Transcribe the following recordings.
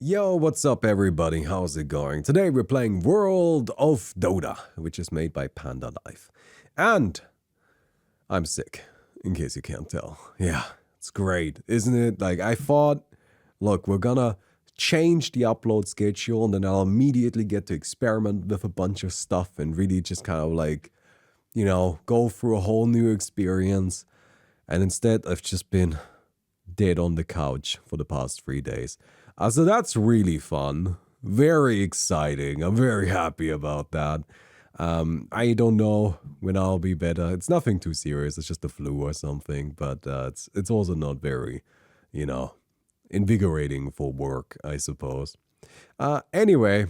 Yo, what's up everybody? How's it going? Today we're playing World of Dota, which is made by Panda Life. And I'm sick, in case you can't tell. Yeah, it's great, isn't it? Like, I thought, look, we're gonna change the upload schedule and then I'll immediately get to experiment with a bunch of stuff and really just kind of like, go through a whole new experience. And instead, I've just been dead on the couch for the past 3 days. So that's really fun. Very exciting. I'm very happy about that. I don't know when I'll be better. It's nothing too serious. It's just the flu or something. But it's also not very, you know, invigorating for work, I suppose. Anyway,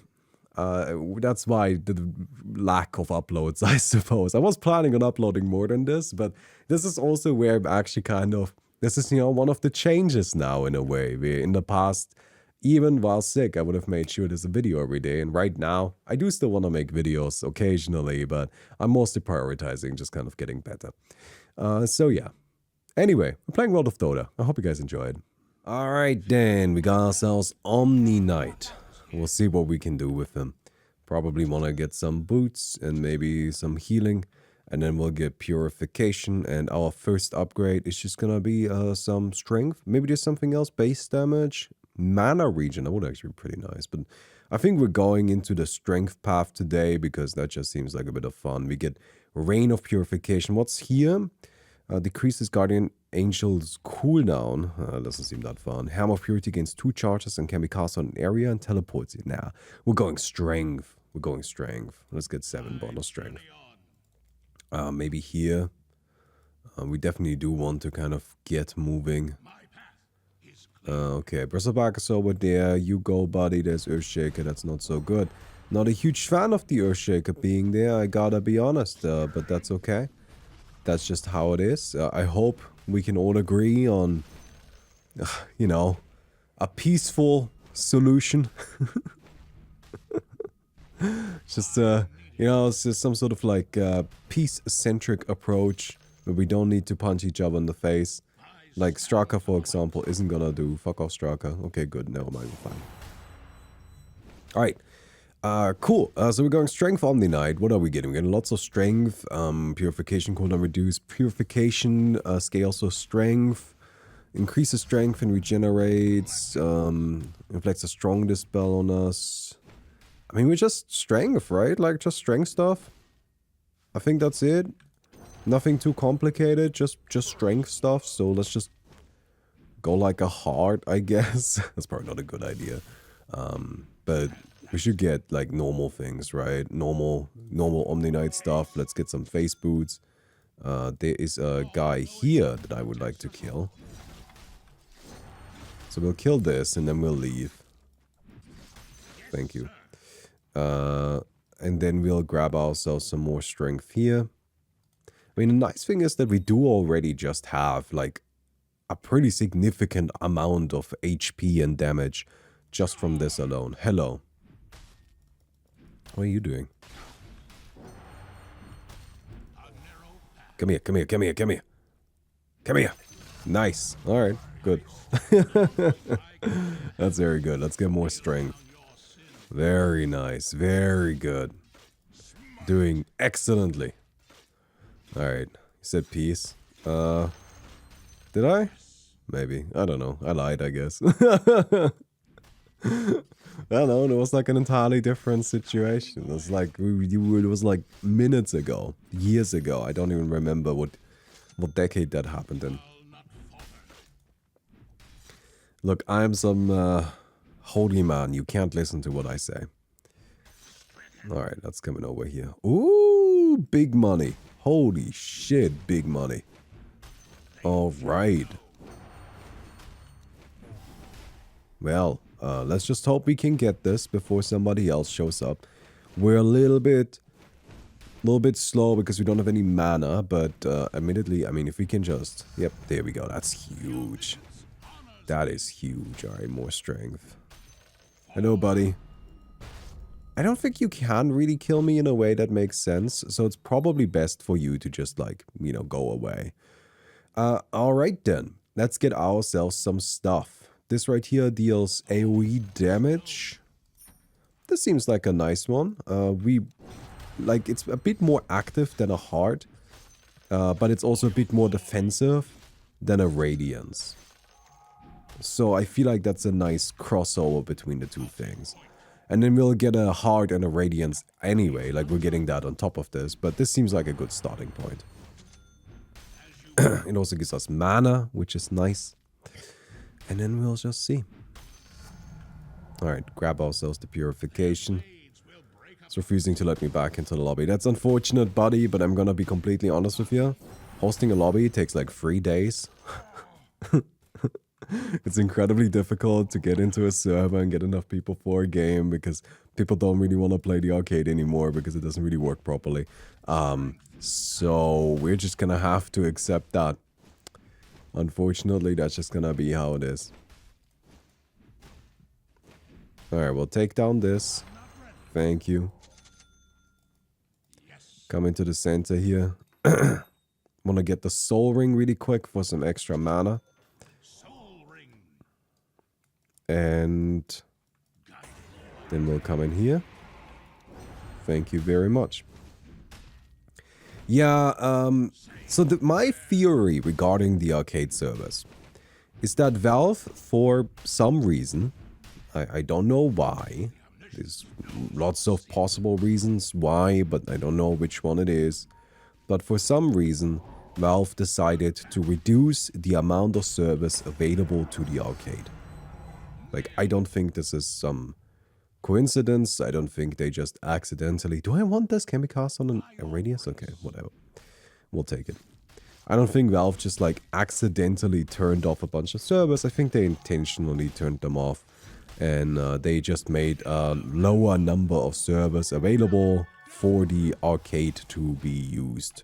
that's why the lack of uploads, I suppose. I was planning on uploading more than this, but this is also where I'm actually this is, one of the changes now in a way. In the past, even while sick, I would have made sure there's a video every day. And right now, I do still want to make videos occasionally, but I'm mostly prioritizing just kind of getting better. So yeah. Anyway, we're playing World of Dota. I hope you guys enjoyed. All right, then. We got ourselves Omniknight. We'll see what we can do with him. Probably want to get some boots and maybe some healing. And then we'll get purification. And our first upgrade is just going to be some strength. Maybe there's something else. Base damage. Mana regen. That would actually be pretty nice. But I think we're going into the strength path today because that just seems like a bit of fun. We get Rain of Purification. What's here? Decreases Guardian Angel's cooldown. Doesn't seem that fun. Hammer of Purity gains 2 charges and can be cast on an area and teleports it. Nah, we're going strength. We're going strength. Let's get 7 bond of strength. Maybe here. We definitely do want to kind of get moving. Okay, Bristleback is over there. You go, buddy. There's Earthshaker. That's not so good. Not a huge fan of the Earthshaker being there, I gotta be honest. But that's okay. That's just how it is. I hope we can all agree on, a peaceful solution. Just, it's just some sort of like peace-centric approach where we don't need to punch each other in the face. Like Straka, for example, isn't gonna do. Fuck off, Straka. Okay, good. Never mind. We're fine. Alright. Cool. So we're going strength Omniknight. What are we getting? We're getting lots of strength. Purification cooldown reduced. Purification scales of strength. Increases strength and regenerates. Inflicts a strong dispel on us. I mean, we're just strength, right? Like, just strength stuff. I think that's it. Nothing too complicated. Just strength stuff. So let's just go like a heart, I guess. That's probably not a good idea. But we should get like normal things, right? Normal Omniknight stuff. Let's get some face boots. There is a guy here that I would like to kill. So we'll kill this and then we'll leave. Thank you. And then we'll grab ourselves some more strength here. I mean, the nice thing is that we do already just have like a pretty significant amount of HP and damage just from this alone. Hello. What are you doing? Come here, come here, come here, come here. Come here. Nice. Alright, good. That's very good. Let's get more strength. Very nice. Very good. Doing excellently. Alright. You said peace. Did I? Maybe. I don't know. I lied, I guess. I don't know, it was like an entirely different situation. It was like, it was like minutes ago, years ago. I don't even remember what decade that happened in. Look, I'm some holy man. You can't listen to what I say. Alright, that's coming over here. Ooh, big money. Holy shit, big money. Alright. Well, let's just hope we can get this before somebody else shows up. We're a little bit slow because we don't have any mana, but admittedly, I mean, if we can just... Yep, there we go. That's huge. That is huge. Alright, more strength. Hello, buddy. I don't think you can really kill me in a way that makes sense, so it's probably best for you to just, like, go away. Alright then. Let's get ourselves some stuff. This right here deals AoE damage. This seems like a nice one. It's a bit more active than a heart, but it's also a bit more defensive than a radiance. So I feel like that's a nice crossover between the two things. And then we'll get a heart and a radiance anyway, like we're getting that on top of this, but this seems like a good starting point. It also gives us mana, which is nice. And then we'll just see. Alright, grab ourselves the purification. It's refusing to let me back into the lobby. That's unfortunate, buddy, but I'm gonna be completely honest with you. Hosting a lobby takes like 3 days. It's incredibly difficult to get into a server and get enough people for a game because people don't really want to play the arcade anymore because it doesn't really work properly. So we're just gonna have to accept that. Unfortunately, that's just gonna be how it is. Alright, we'll take down this. Thank you. Come into the center here. Wanna get the soul ring really quick for some extra mana. And then we'll come in here. Thank you very much. Yeah, so my theory regarding the arcade servers is that Valve, for some reason, I don't know why, there's lots of possible reasons why, but I don't know which one it is, but for some reason, Valve decided to reduce the amount of servers available to the arcade. Like, I don't think this is some coincidence. I don't think they just accidentally... Do I want this? Can we cast on a radius? Okay, whatever. We'll take it. I don't think Valve just, like, accidentally turned off a bunch of servers. I think they intentionally turned them off. And they just made a lower number of servers available for the arcade to be used.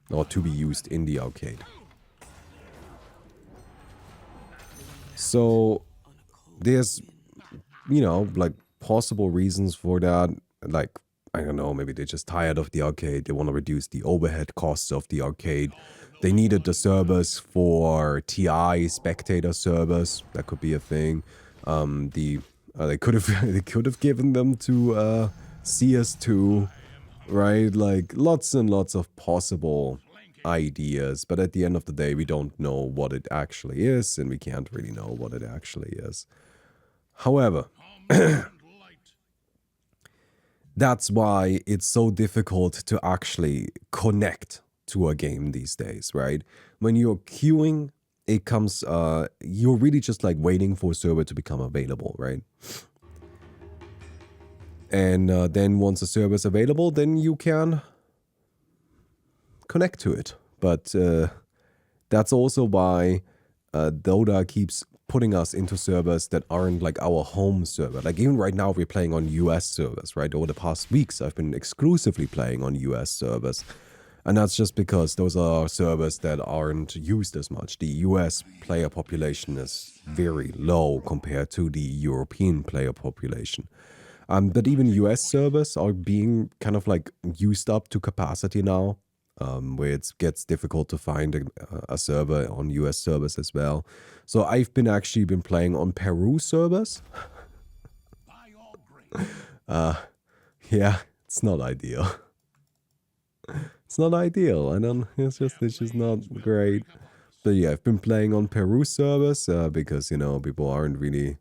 Or to be used in the arcade. So... there's, you know, like, possible reasons for that. Like, I don't know, maybe they're just tired of the arcade. They want to reduce the overhead costs of the arcade. They needed the servers for TI spectator servers. That could be a thing. They could have given them to CS2, right? Like, lots and lots of possible ideas. But at the end of the day, we don't know what it actually is, and we can't really know what it actually is. However, that's why it's so difficult to actually connect to a game these days, right? When you're queuing, it comes, you're really just like waiting for a server to become available, right? And then once a server is available, then you can connect to it. But that's also why Dota keeps putting us into servers that aren't like our home server. Like even right now we're playing on US servers, right? Over the past weeks I've been exclusively playing on US servers. And that's just because those are servers that aren't used as much. The US player population is very low compared to the European player population. But even US servers are being kind of like used up to capacity now. Where it gets difficult to find a server on US servers as well. So I've been playing on Peru servers. Yeah, it's not ideal. It's not ideal. It's just not great. But yeah, I've been playing on Peru servers because, you know, people aren't really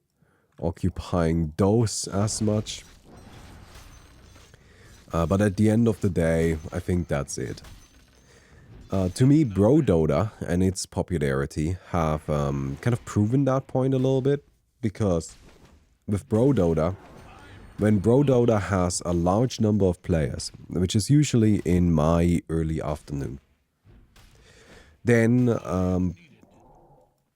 occupying those as much. But at the end of the day, I think that's it. To me, Bro Dota and its popularity have kind of proven that point a little bit, because with Bro Dota, when Bro Dota has a large number of players, which is usually in my early afternoon, then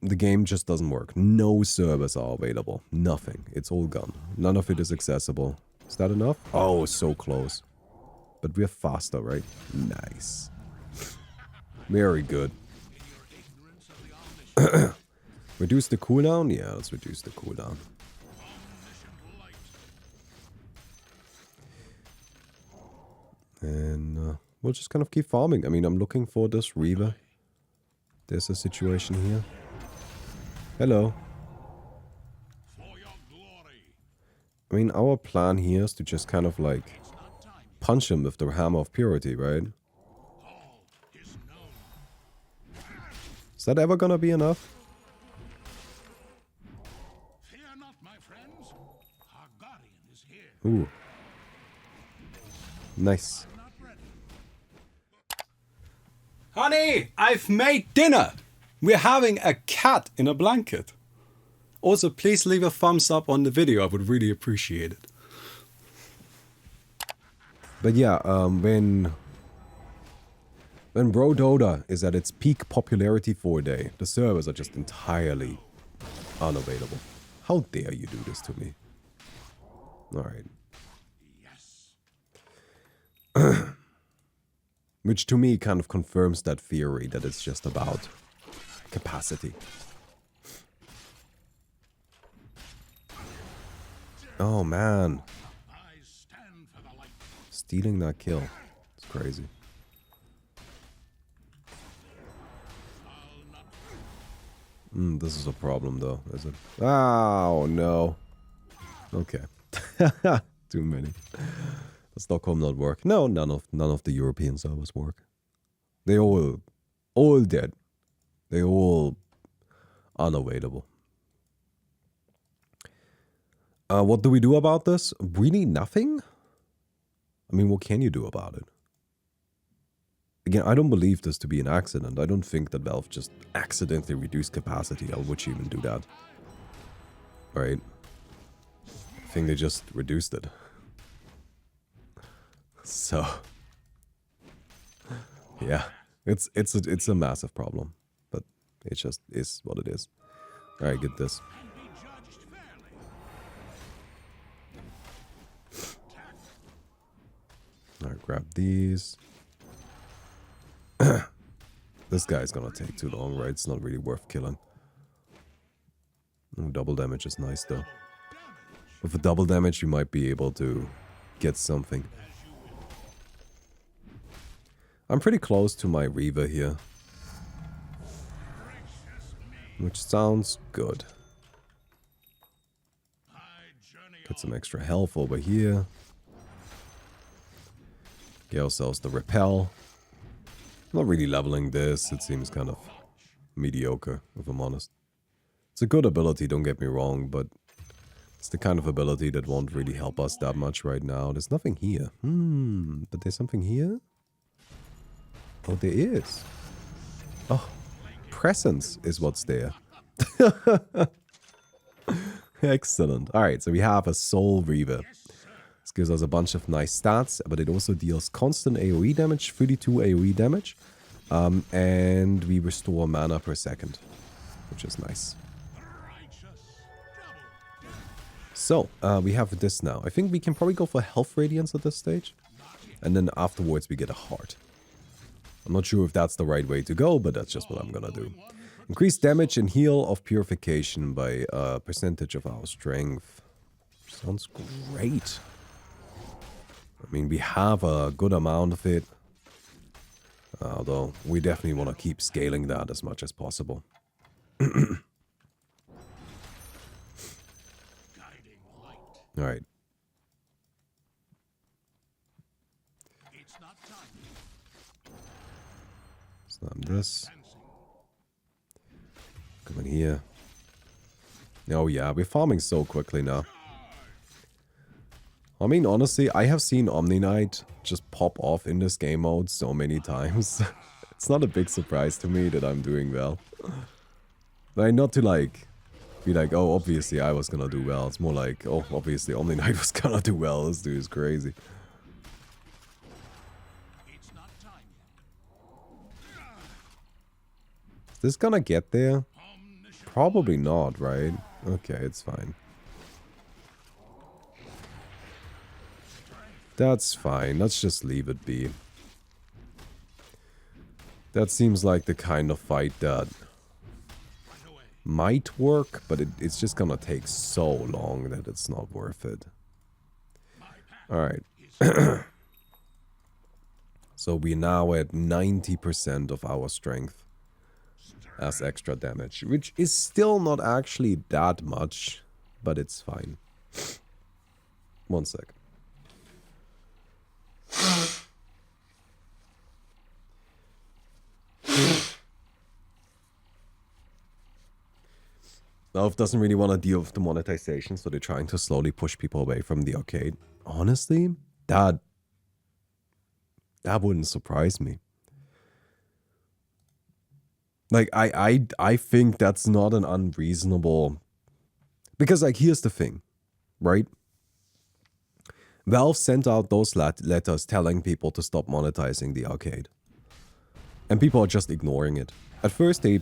the game just doesn't work. No servers are available. Nothing. It's all gone. None of it is accessible. Is that enough? Oh, so close. But we're faster, right? Nice. Very good. Reduce the cooldown? Yeah, let's reduce the cooldown. And we'll just kind of keep farming. I mean, I'm looking for this Reaver. There's a situation here. Hello. I mean, our plan here is to just kind of like punch him with the Hammer of Purity, right? Is that ever gonna be enough? Ooh. Nice. Honey, I've made dinner! We're having a cat in a blanket. Also, please leave a thumbs up on the video, I would really appreciate it. But yeah, when Bro Dota is at its peak popularity for a day, the servers are just entirely unavailable. How dare you do this to me? Alright. Which to me kind of confirms that theory that it's just about capacity. Oh man. Stealing that kill. It's crazy. This is a problem though, is it? Oh no. Okay. Too many. Does Stockholm not work? No, none of the European servers work. They all dead. They all unavailable. What do we do about this? Really nothing? I mean, what can you do about it? Again, I don't believe this to be an accident. I don't think that Valve just accidentally reduced capacity. How would you even do that? Right? I think they just reduced it. So, yeah, it's a massive problem, but it just is what it is. All right, get this. All right, grab these. This guy's gonna take too long, right? It's not really worth killing. Ooh, double damage is nice though. With the double damage, you might be able to get something. I'm pretty close to my Reaver here, which sounds good. Get some extra health over here. Get ourselves the Repel. I'm not really leveling this. It seems kind of mediocre, if I'm honest. It's a good ability, don't get me wrong, but it's the kind of ability that won't really help us that much right now. There's nothing here. But there's something here? Oh, there is. Oh, presence is what's there. Excellent. Alright, so we have a Soul Reaver. This gives us a bunch of nice stats, but it also deals constant AoE damage, 32 AoE damage. And we restore mana per second, which is nice. So, we have this now. I think we can probably go for Health Radiance at this stage. And then afterwards we get a Heart. I'm not sure if that's the right way to go, but that's just what I'm gonna do. Increase damage and heal of purification by a percentage of our strength. Sounds great. I mean, we have a good amount of it. Although, we definitely want to keep scaling that as much as possible. Alright. Slam this. Come in here. Oh yeah, we're farming so quickly now. I mean, honestly, I have seen Omniknight just pop off in this game mode so many times. It's not a big surprise to me that I'm doing well. Like, not to like, be like, oh, obviously I was gonna do well. It's more like, oh, obviously Omniknight was gonna do well. This dude is crazy. Is this gonna get there? Probably not, right? Okay, it's fine. That's fine. Let's just leave it be. That seems like the kind of fight that might work, but it's just gonna take so long that it's not worth it. Alright. So we're now at 90% of our strength as extra damage, which is still not actually that much, but it's fine. One sec. Valve doesn't really want to deal with the monetization, so they're trying to slowly push people away from the arcade. Honestly, that wouldn't surprise me. Like, I think that's not an unreasonable... Because, like, here's the thing, right? Valve sent out those letters telling people to stop monetizing the arcade. And people are just ignoring it. At first, they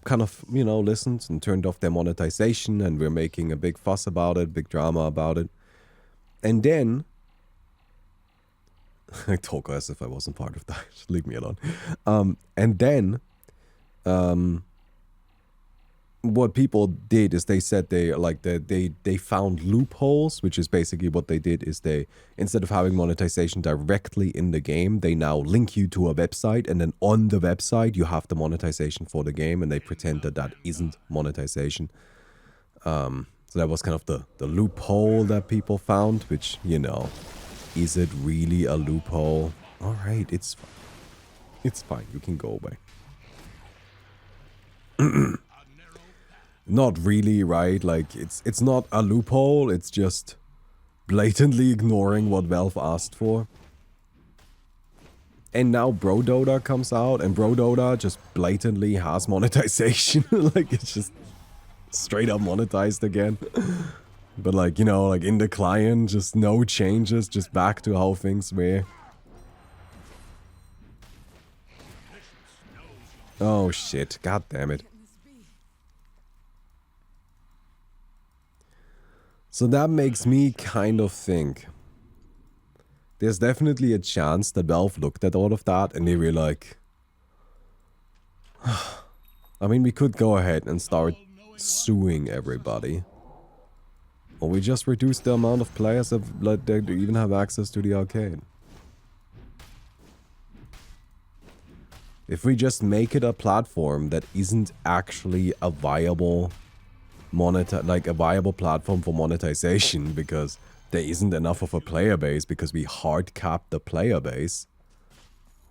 kind of, you know, listened and turned off their monetization, and we're making a big fuss about it, big drama about it. And then... I talk as if I wasn't part of that. Leave me alone. And then... what people did is they said they found loopholes, which is basically what they did is they, instead of having monetization directly in the game, they now link you to a website, and then on the website you have the monetization for the game, and they pretend that that isn't monetization. So that was kind of the loophole that people found, which, you know, is it really a loophole? All right, it's fine. You can go away. Not really, right? Like, it's not a loophole, it's just blatantly ignoring what Valve asked for. And now Bro Dota comes out, and Bro Dota just blatantly has monetization. Like, it's just straight up monetized again. But, like, you know, like in the client, just no changes, just back to how things were. Oh shit, god damn it. So that makes me kind of think there's definitely a chance that Valve looked at all of that and they were like, I mean, we could go ahead and start suing everybody. Or we just reduce the amount of players that even have access to the arcade. If we just make it a platform that isn't actually a viable platform for monetization, because there isn't enough of a player base, because we hard cap the player base,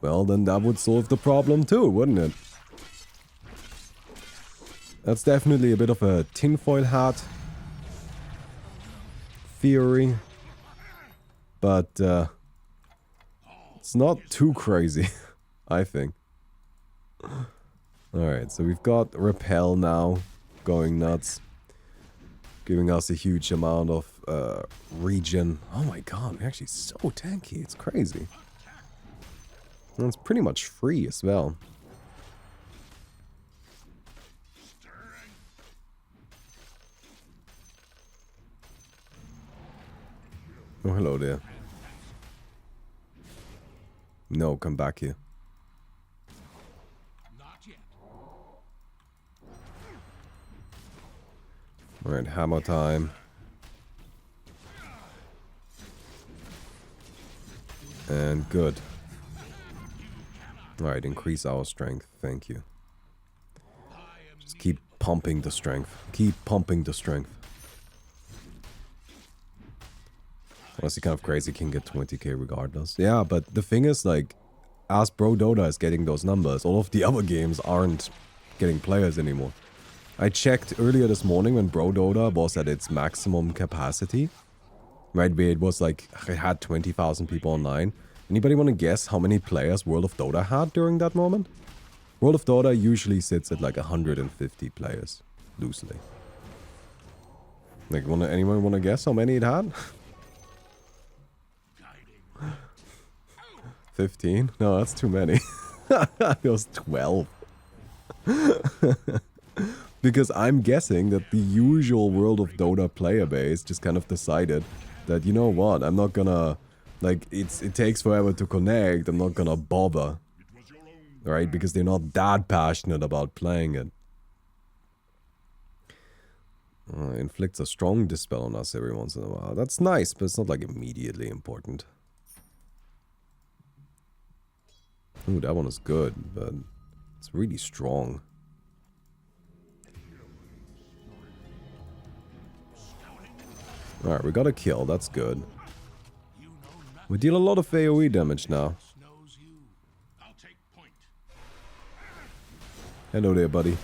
well, then that would solve the problem too, wouldn't it? That's definitely a bit of a tinfoil hat theory, but it's not too crazy, I think. Alright, so we've got Repel now going nuts, giving us a huge amount of regen. Oh my god, we're actually so tanky, it's crazy. And it's pretty much free as well. Oh, hello there. No, come back here. Alright, hammer time. And good. Alright, increase our strength. Thank you. Just keep pumping the strength. Keep pumping the strength. Honestly, kind of crazy, can get 20k regardless. Yeah, but the thing is, like, as Bro Dota is getting those numbers, all of the other games aren't getting players anymore. I checked earlier this morning when Bro Dota was at its maximum capacity. Right, where it was like, it had 20,000 people online. Anybody want to guess how many players World of Dota had during that moment? World of Dota usually sits at like 150 players, loosely. Like, anyone want to guess how many it had? 15? No, that's too many. It was 12. Because I'm guessing that the usual World of Dota player base just kind of decided that, you know what, I'm not gonna, like, it takes forever to connect, I'm not gonna bother. Right? Because they're not that passionate about playing it. Inflicts a strong dispel on us every once in a while. That's nice, but it's not, like, immediately important. Ooh, that one is good, but it's really strong. Alright, we got a kill, that's good. We deal a lot of AoE damage now. Hello there, buddy.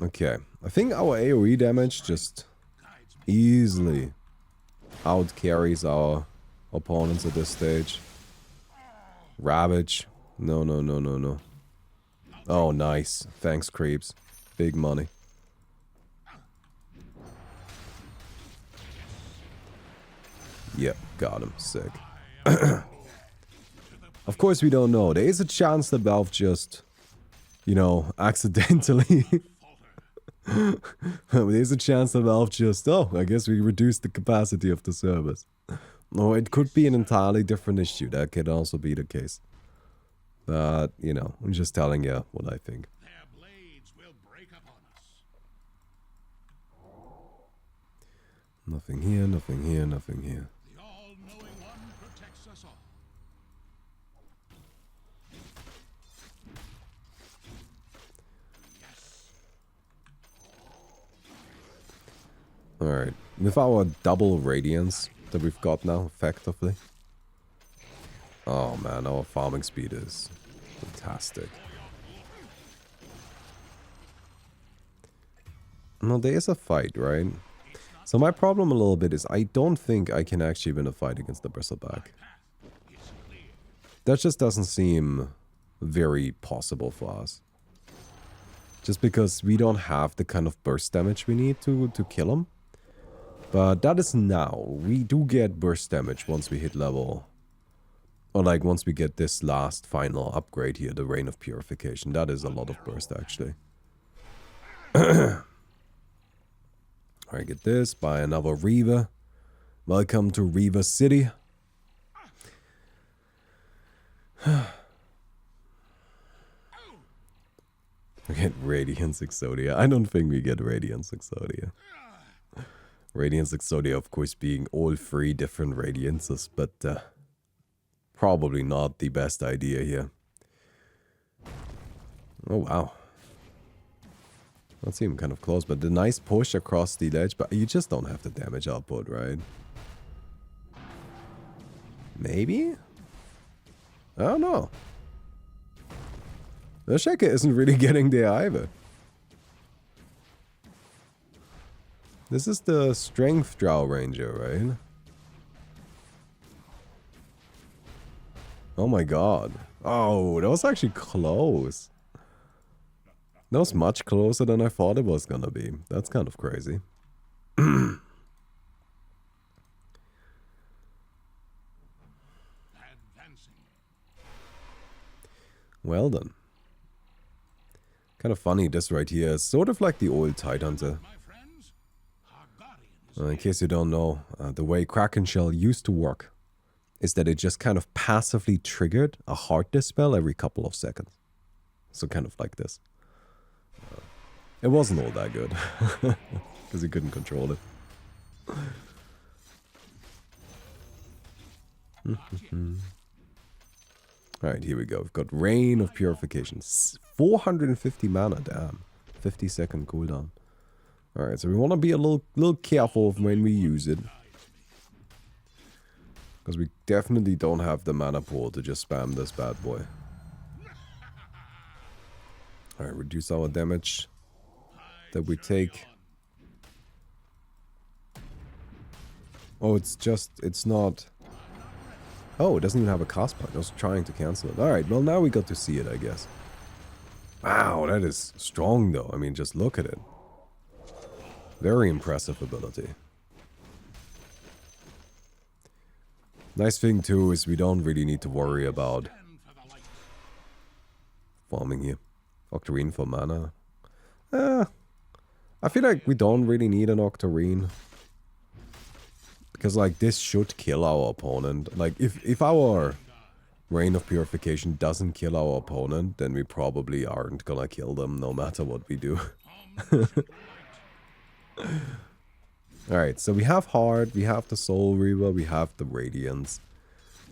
Okay, I think our AoE damage just easily out carries our opponents at this stage. Ravage. No, no, no, no, no. Oh, nice. Thanks, creeps. Big money. Yep, got him. Sick. Of course we don't know. There is a chance that Valve just, you know, accidentally... There's a chance that Valve just, oh, I guess we reduced the capacity of the servers. Or it could be an entirely different issue. That could also be the case. But, you know, I'm just telling you what I think. Their blades will break upon us. Nothing here, nothing here, nothing here. The all-knowing one protects us all. Alright, with our double radiance that we've got now, effectively. Oh man, our farming speed is fantastic. No, there is a fight, right? So my problem a little bit is I don't think I can actually win a fight against the bristleback. That just doesn't seem very possible for us. Just because we don't have the kind of burst damage we need to kill him. But that is now. We do get burst damage once we hit level... Or like once we get this last final upgrade here, the Rain of Purification. That is a lot of burst actually. Alright, get this. Buy another Reaver. Welcome to Reaver City. We get Radiance Exodia. I don't think we get Radiance Exodia. Radiance Exodia, of course, being all three different Radiances, but probably not the best idea here. Oh, wow. That seemed kind of close, but the nice push across the ledge, but you just don't have the damage output, right? Maybe? I don't know. The Sheka isn't really getting there either. This is the Strength Drow Ranger, right? Oh my god. Oh, that was actually close. That was much closer than I thought it was gonna be. That's kind of crazy. Well done. Kind of funny, this right here is sort of like the old Tidehunter. In case you don't know, the way Kraken Shell used to work is that it just kind of passively triggered a heart dispel every couple of seconds. So kind of like this. It wasn't all that good, because you couldn't control it. Alright, here we go. We've got Rain of Purification. 450 mana, damn. 50-second cooldown. Alright, so we want to be a little careful of when we use it. Because we definitely don't have the mana pool to just spam this bad boy. Alright, reduce our damage that we take. Oh, it's not... Oh, it doesn't even have a cast point. I was trying to cancel it. Alright, well now we got to see it, I guess. Wow, that is strong though. I mean, just look at it. Very impressive ability. Nice thing too is we don't really need to worry about farming here. Octarine for mana. I feel like we don't really need an Octarine. Because like this should kill our opponent. Like if our Rain of Purification doesn't kill our opponent, then we probably aren't gonna kill them no matter what we do. Alright, so we have Heart, we have the Soul Reaver, we have the Radiance.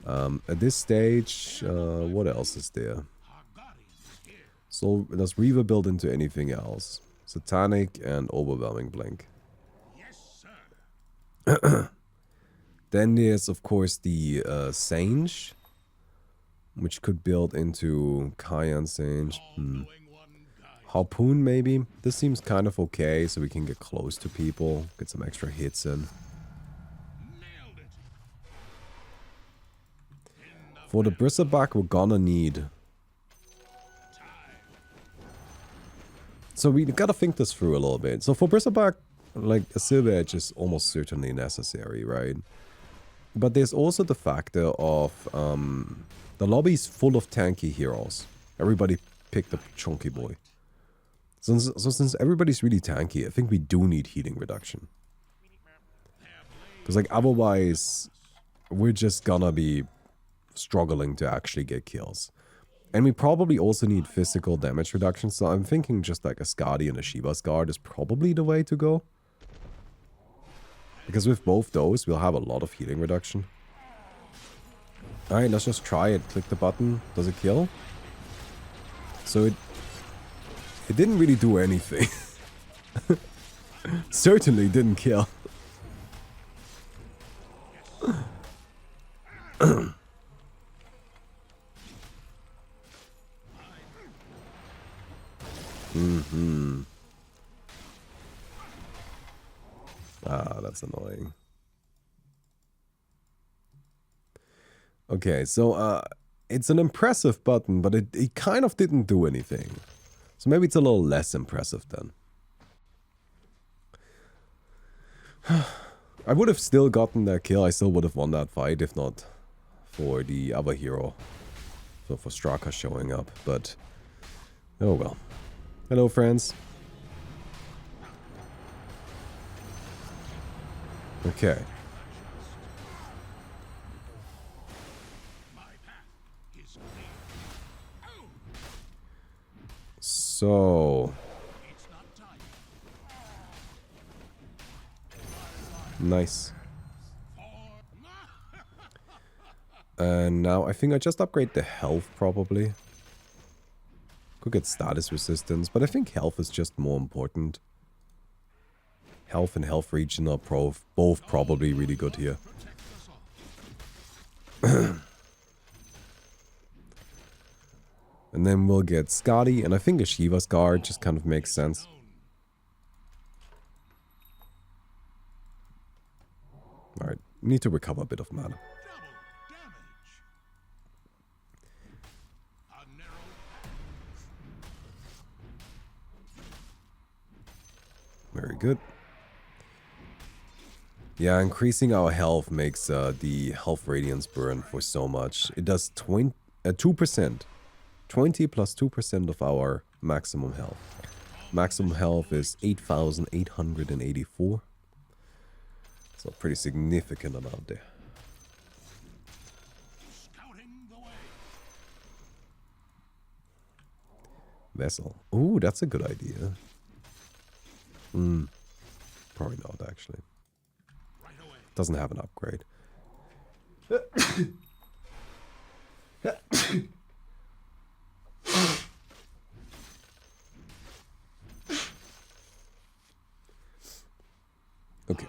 At this stage, what else is there? So does Reaver build into anything else? Satanic and Overwhelming Blink. Then there's, of course, the Sage, which could build into Cayenne Sage. Harpoon, maybe. This seems kind of okay, so we can get close to people, get some extra hits in. For the bristleback, we're gonna need... So we gotta think this through a little bit. So for bristleback, like, a silver edge is almost certainly necessary, right? But there's also the factor of the lobby's full of tanky heroes. Everybody picked up Chunky Boy. So since everybody's really tanky, I think we do need healing reduction. Because like otherwise, we're just gonna be struggling to actually get kills. And we probably also need physical damage reduction, so I'm thinking just like a Skadi and a Shiva's Guard is probably the way to go. Because with both those, we'll have a lot of healing reduction. Alright, let's just try it. Click the button. Does it kill? So it didn't really do anything. Certainly didn't kill. Ah, that's annoying. Okay, so it's an impressive button, but it kind of didn't do anything. So maybe it's a little less impressive then. I would have still gotten that kill. I still would have won that fight if not for the other hero. So for Straka showing up, but oh well. Hello, friends. Okay. So nice. And now I think I just upgrade the health probably. Could get status resistance, but I think health is just more important. Health and health regen are both probably really good here. And then we'll get Skadi, and I think a Shiva's Guard just kind of makes sense. Alright, need to recover a bit of mana. Very good. Yeah, increasing our health makes the health radiance burn for so much. It does 2%. 20 plus 2% of our maximum health. Maximum health is 8,884. So a pretty significant amount there. Vessel. Ooh, that's a good idea. Probably not, actually. Doesn't have an upgrade. Okay.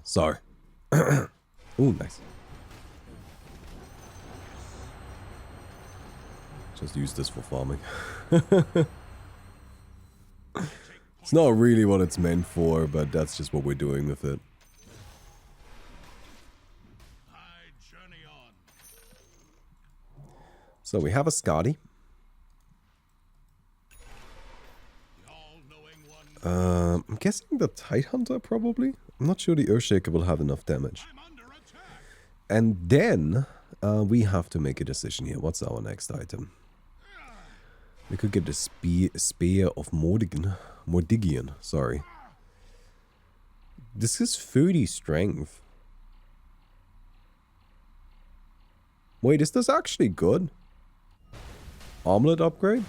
Sorry. Ooh, nice. Just use this for farming. It's not really what it's meant for, but that's just what we're doing with it. So we have a Skadi. I'm guessing the Tidehunter probably. I'm not sure the Earthshaker will have enough damage. And then we have to make a decision here. What's our next item? We could get the Spear of Mordigian, sorry. This is 30 strength. Wait, is this actually good? Armlet upgrade?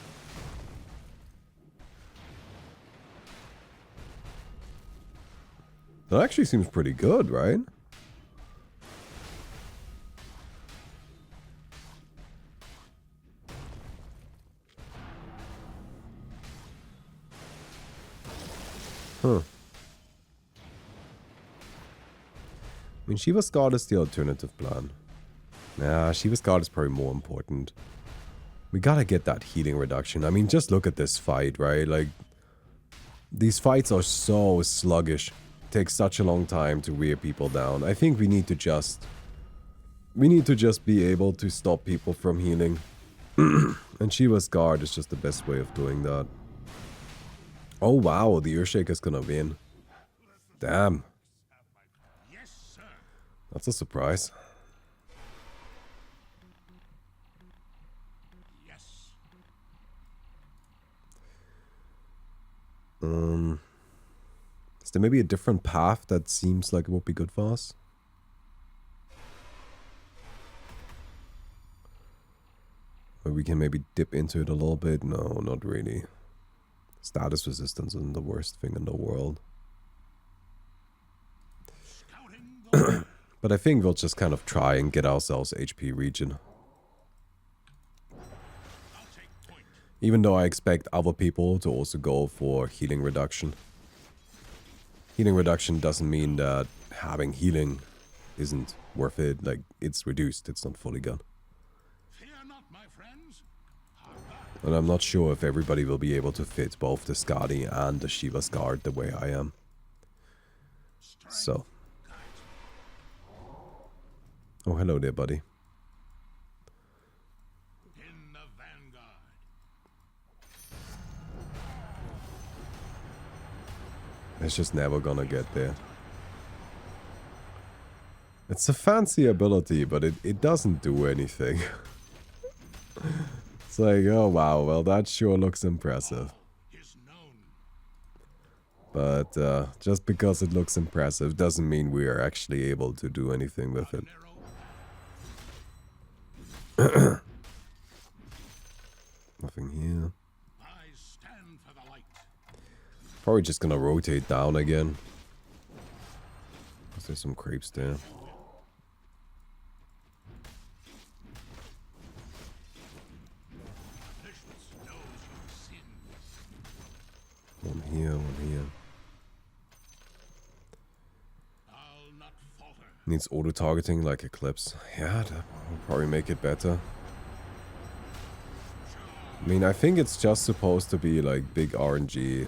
That actually seems pretty good, right? Huh. I mean, Shiva's Guard is the alternative plan. Nah, Shiva's Guard is probably more important. We gotta get that healing reduction. I mean, just look at this fight, right? Like, these fights are so sluggish. It takes such a long time to wear people down. I think we need to just... We need to just be able to stop people from healing. And Shiva's Guard is just the best way of doing that. Oh wow, the Earthshaker's gonna win. Damn. That's a surprise. Is there maybe a different path that seems like it would be good for us? Or we can maybe dip into it a little bit? No, not really. Status resistance isn't the worst thing in the world. But I think we'll just kind of try and get ourselves HP regen. Even though I expect other people to also go for healing reduction. Healing reduction doesn't mean that having healing isn't worth it. Like, it's reduced, it's not fully gone. And I'm not sure if everybody will be able to fit both the Skadi and the Shiva's Guard the way I am. So. Oh, hello there, buddy. In the vanguard. It's just never gonna get there. It's a fancy ability, but it doesn't do anything. It's like, oh wow, well that sure looks impressive. But just because it looks impressive doesn't mean we are actually able to do anything with it. Nothing here. Probably just gonna rotate down again. There's some creeps there. One here, one here. Needs auto-targeting like Eclipse. Yeah, that will probably make it better. I mean, I think it's just supposed to be like big RNG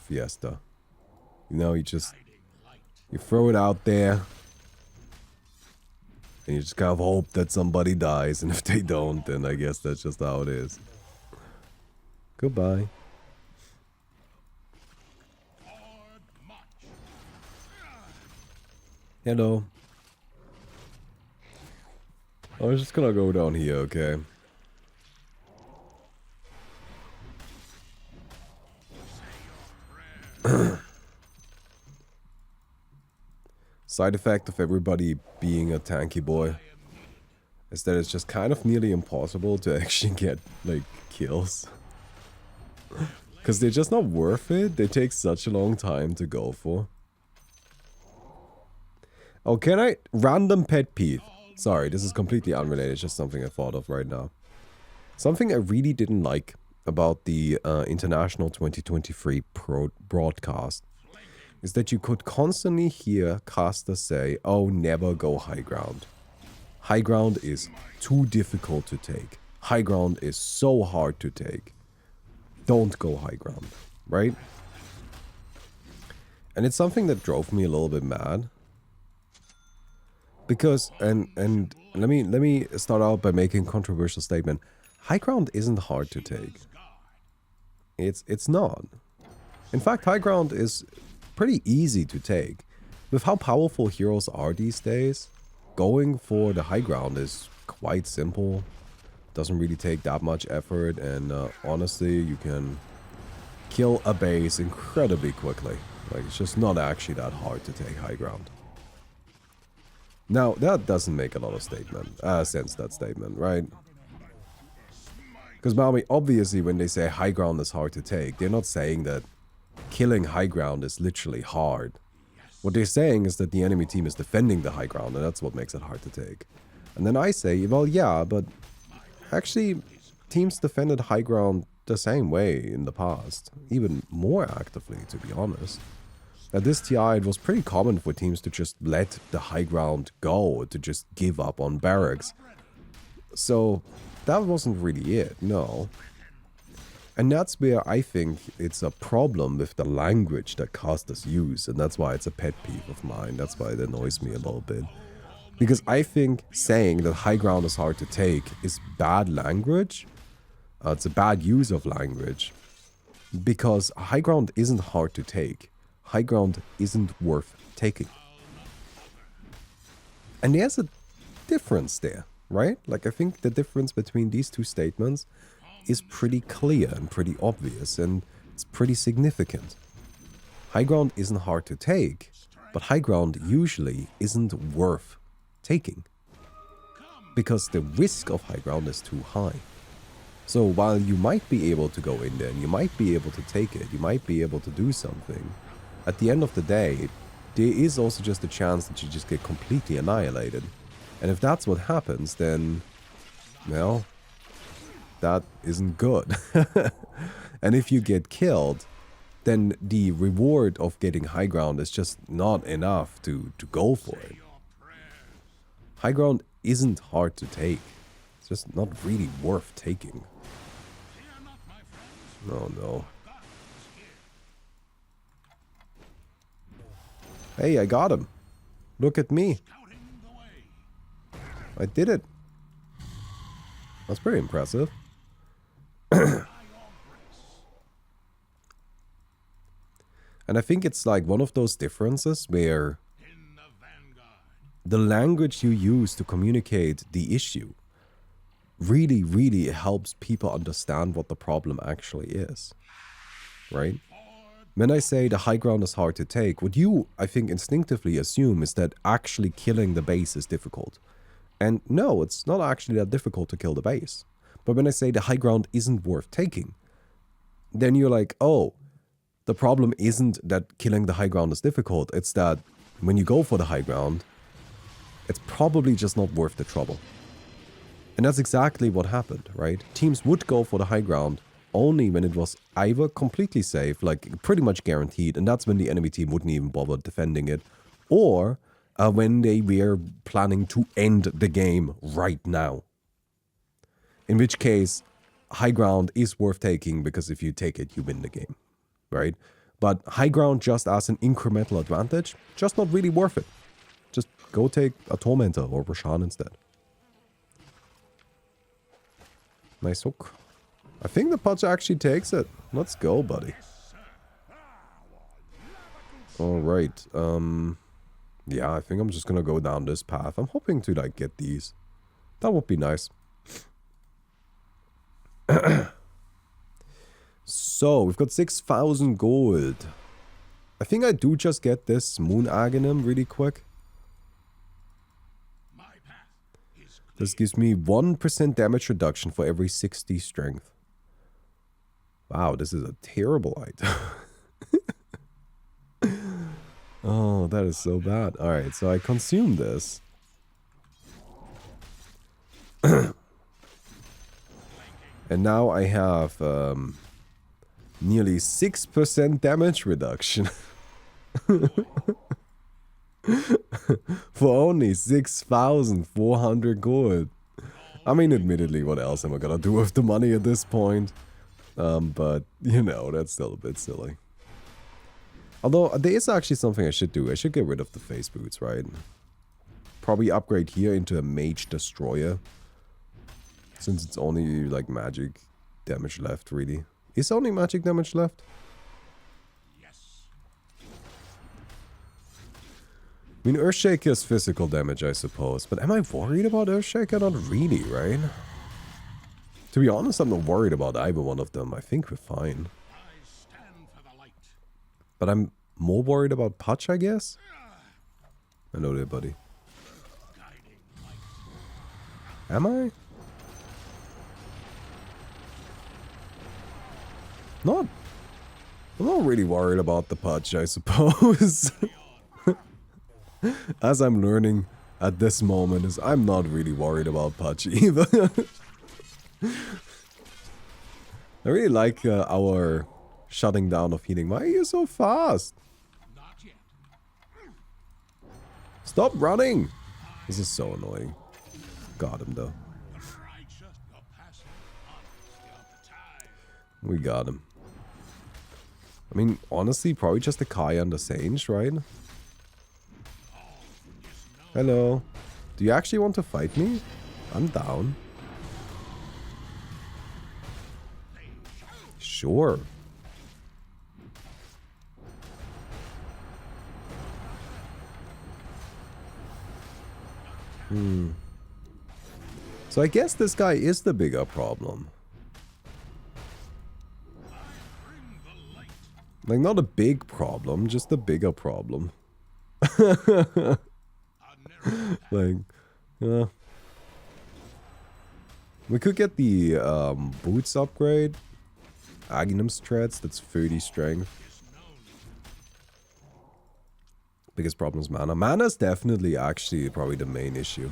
fiesta. You know, you throw it out there. And you just kind of hope that somebody dies. And if they don't, then I guess that's just how it is. Goodbye. Hello. I was just gonna go down here, okay? Side effect of everybody being a tanky boy is that it's just kind of nearly impossible to actually get, like, kills. Because they're just not worth it. They take such a long time to go for. Oh, can I? Random pet peeve. Sorry, this is completely unrelated. It's just something I thought of right now. Something I really didn't like about the International 2023 broadcast is that you could constantly hear casters say, oh, never go high ground. High ground is too difficult to take. High ground is so hard to take. Don't go high ground, right? And it's something that drove me a little bit mad. Because, and let me start out by making a controversial statement. High ground isn't hard to take. It's not. In fact, high ground is pretty easy to take. With how powerful heroes are these days, going for the high ground is quite simple. Doesn't really take that much effort, and honestly, you can kill a base incredibly quickly. Like, it's just not actually that hard to take high ground. Now, that doesn't make a lot of sense, that statement, right? Because Baumi, obviously, when they say high ground is hard to take, they're not saying that killing high ground is literally hard. What they're saying is that the enemy team is defending the high ground, and that's what makes it hard to take. And then I say, well, yeah, but actually, teams defended high ground the same way in the past. Even more actively, to be honest. At this TI, it was pretty common for teams to just let the high ground go, to just give up on barracks. So that wasn't really it, no. And that's where I think it's a problem with the language that casters use, and that's why it's a pet peeve of mine. That's why it annoys me a little bit. Because I think saying that high ground is hard to take is bad language. It's a bad use of language. Because high ground isn't hard to take. High ground isn't worth taking. And there's a difference there, right? Like, I think the difference between these two statements is pretty clear and pretty obvious, and it's pretty significant. High ground isn't hard to take, but high ground usually isn't worth taking. Because the risk of high ground is too high. So while you might be able to go in there and you might be able to take it, you might be able to do something, at the end of the day, there is also just a chance that you just get completely annihilated. And if that's what happens, then, well, that isn't good. And if you get killed, then the reward of getting high ground is just not enough to go for it. High ground isn't hard to take. It's just not really worth taking. Oh no. Hey, I got him. Look at me. I did it. That's pretty impressive. And I think it's like one of those differences where the language you use to communicate the issue really, really helps people understand what the problem actually is. Right? When I say the high ground is hard to take, what you, I think, instinctively assume is that actually killing the base is difficult. And no, it's not actually that difficult to kill the base. But when I say the high ground isn't worth taking, then you're like, oh, the problem isn't that killing the high ground is difficult. It's that when you go for the high ground, it's probably just not worth the trouble. And that's exactly what happened, right? Teams would go for the high ground only when it was either completely safe, like pretty much guaranteed, and that's when the enemy team wouldn't even bother defending it, or when they were planning to end the game right now. In which case, high ground is worth taking, because if you take it, you win the game, right? But high ground just as an incremental advantage, just not really worth it. Just go take a Tormentor or Roshan instead. Nice hook. I think the Pudge actually takes it. Let's go, buddy. Alright, yeah, I think I'm just gonna go down this path. I'm hoping to, like, get these. That would be nice. So, we've got 6,000 gold. I think I do just get this Moon Aghanim really quick. This gives me 1% damage reduction for every 60 strength. Wow, this is a terrible item. Oh, that is so bad. Alright, so I consume this. And now I have nearly 6% damage reduction. For only 6,400 gold. I mean, admittedly, what else am I gonna do with the money at this point? But, you know, that's still a bit silly. Although, there is actually something I should do. I should get rid of the face boots, right? Probably upgrade here into a Mage Destroyer. Since it's only, like, magic damage left, really. Is only magic damage left? I mean, Earthshaker is physical damage, I suppose. But am I worried about Earthshaker? Not really, right? To be honest, I'm not worried about either one of them. I think we're fine. But I'm more worried about Pudge, I guess? Hello there, buddy. Am I? I'm not really worried about the Pudge, I suppose. As I'm learning at this moment, is I'm not really worried about Pudge either. I really like our shutting down of healing. Why are you so fast? Not yet. Stop running! This is so annoying. Got him though. Righteous, your passive, honest, your appetite. We got him. I mean, honestly, probably just the Kaya and the Sage, right? Hello. Do you actually want to fight me? I'm down. Sure. So I guess this guy is the bigger problem. Like, not a big problem, just a bigger problem. Like, yeah. We could get the boots upgrade. Agnum's Treads, that's 30 strength. Biggest problem is mana. Mana is definitely actually probably the main issue.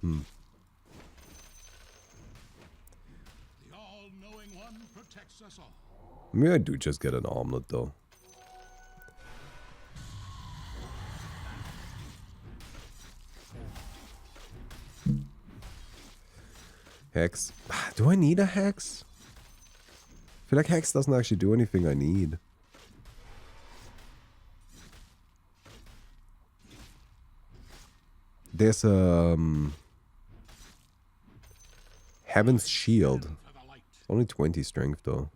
The all-knowing one protects us all. Maybe I do just get an omelet though. Hex. Do I need a Hex? I feel like Hex doesn't actually do anything I need. There's Heaven's Shield. Only 20 strength though.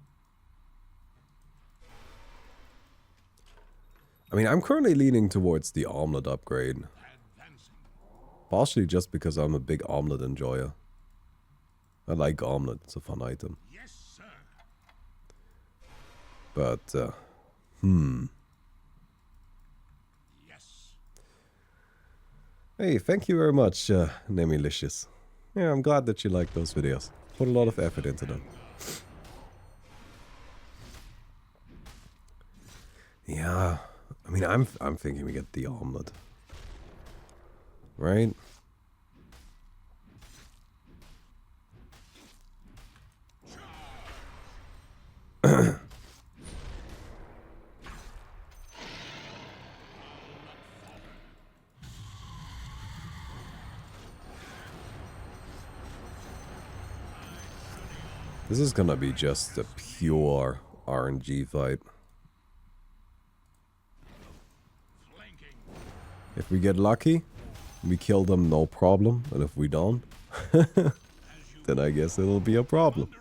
I mean, I'm currently leaning towards the omelet upgrade. Partially just because I'm a big omelet enjoyer. I like omelet, it's a fun item. Yes, sir. But, Yes. Hey, thank you very much, Nemilicious. Yeah, I'm glad that you like those videos. Put a lot of effort into them. Yeah, I mean, I'm thinking we get the omelet. Right? This is gonna be just a pure RNG fight. If we get lucky, we kill them no problem, and if we don't, then I guess it'll be a problem.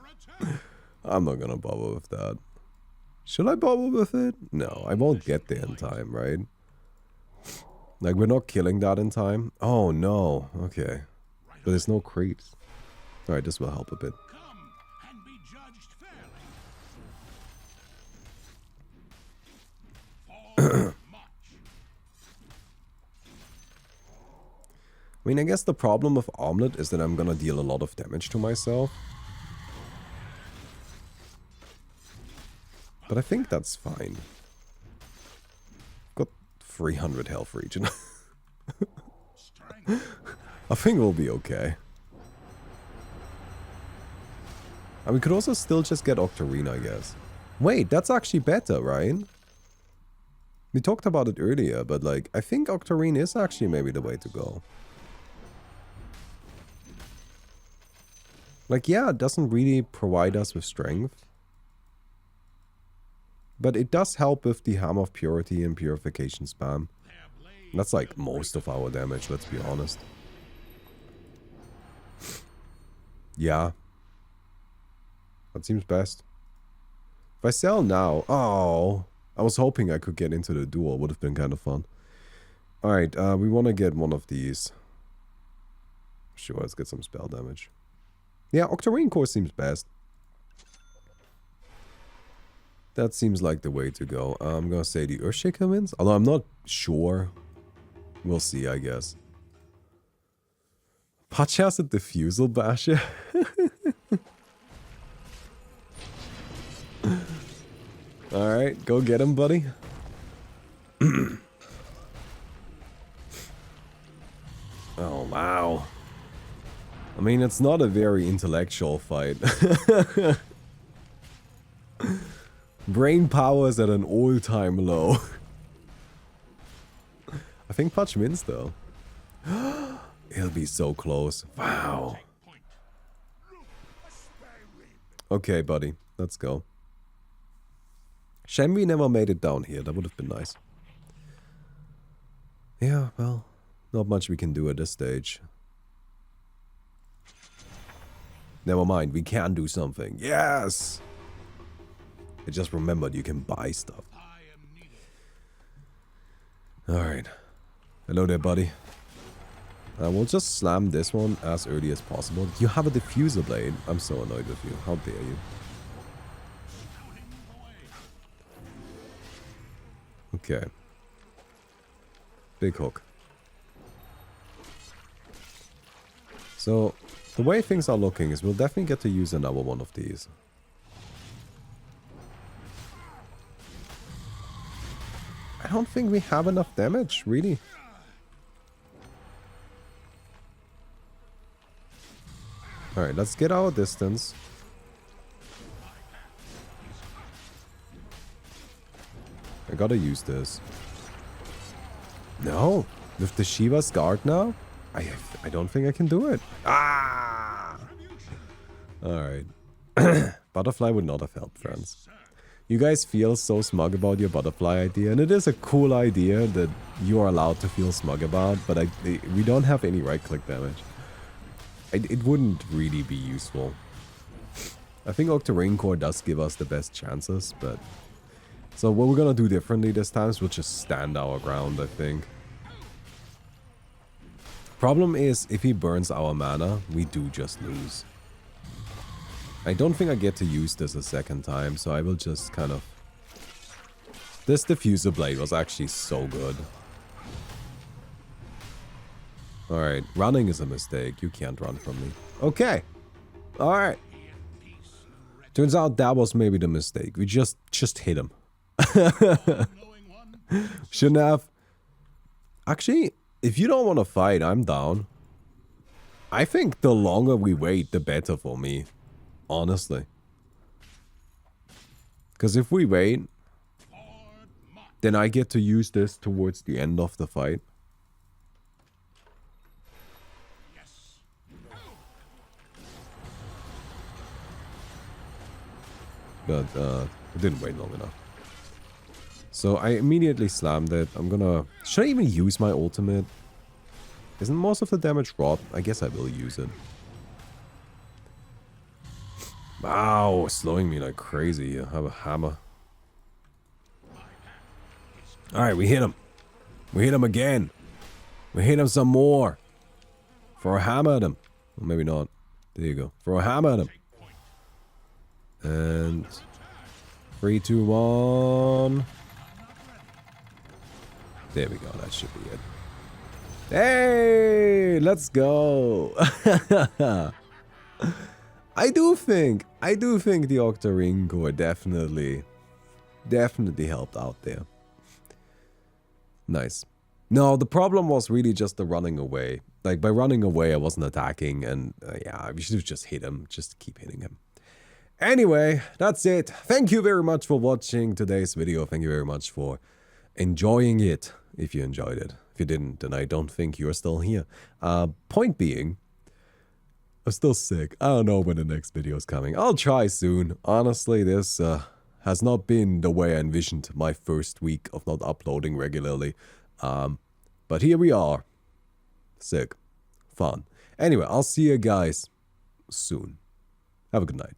I'm not gonna bother with that. Should I bother with it? No, I won't get there in time, right? Like, we're not killing that in time. Oh no, okay. But there's no creeps. Alright, this will help a bit. Come and be judged fairly. For much. I mean, I guess the problem with Omelet is that I'm gonna deal a lot of damage to myself. But I think that's fine. Got 300 health regen. I think we'll be okay. And we could also still just get Octarine, I guess. Wait, that's actually better, right? We talked about it earlier, but like, I think Octarine is actually maybe the way to go. Like, yeah, it doesn't really provide us with strength. But it does help with the Hammer of Purity and Purification spam. That's like most of our damage, let's be honest. Yeah. That seems best. If I sell now... Oh, I was hoping I could get into the duel. Would have been kind of fun. Alright, we want to get one of these. Sure, let's get some spell damage. Yeah, Octarine Core seems best. That seems like the way to go. I'm gonna say the Earthshaker wins. Although I'm not sure. We'll see, I guess. Patch has a Diffusal Basher. Alright, go get him, buddy. Oh, wow. I mean, it's not a very intellectual fight. Brain power is at an all-time low. I think Pudge wins though. He'll be so close. Wow. Okay, buddy. Let's go. Shame we never made it down here. That would have been nice. Yeah, well, not much we can do at this stage. Never mind, we can do something. Yes! I just remembered you can buy stuff. Alright. Hello there, buddy. We'll just slam this one as early as possible. You have a diffuser blade. I'm so annoyed with you. How dare you? Okay. Big hook. So, the way things are looking is we'll definitely get to use another one of these. I don't think we have enough damage, really. Alright, let's get our distance. I gotta use this. No! With the Shiva's guard now? I don't think I can do it. Ah! Alright. Butterfly would not have helped, friends. You guys feel so smug about your butterfly idea, and it is a cool idea that you are allowed to feel smug about, but we don't have any right-click damage. It wouldn't really be useful. I think Octarine Core does give us the best chances, but... So what we're gonna do differently this time is we'll just stand our ground, I think. Problem is, if he burns our mana, we do just lose. I don't think I get to use this a second time, so I will just kind of... This diffuser blade was actually so good. Alright, running is a mistake. You can't run from me. Okay. Alright. Turns out that was maybe the mistake. We just hit him. Shouldn't have. Actually, if you don't want to fight, I'm down. I think the longer we wait, the better for me. Honestly. Because if we wait, then I get to use this towards the end of the fight. But it didn't wait long enough. So I immediately slammed it. I'm gonna... Should I even use my ultimate? Isn't most of the damage wrought? I guess I will use it. Wow, slowing me like crazy. I have a hammer. Alright, we hit him. We hit him again. We hit him some more. Throw a hammer at him. Well, maybe not. There you go. Throw a hammer at him. And 3, 2, 1. There we go. That should be it. Hey, let's go. I do think the Octarine Core definitely helped out there. Nice. No, the problem was really just the running away. Like, by running away, I wasn't attacking, and yeah, we should have just hit him. Just keep hitting him. Anyway, that's it. Thank you very much for watching today's video. Thank you very much for enjoying it, if you enjoyed it. If you didn't, then I don't think you're still here. Point being, I'm still sick. I don't know when the next video is coming. I'll try soon. Honestly, this has not been the way I envisioned my first week of not uploading regularly. But here we are. Sick. Fun. Anyway, I'll see you guys soon. Have a good night.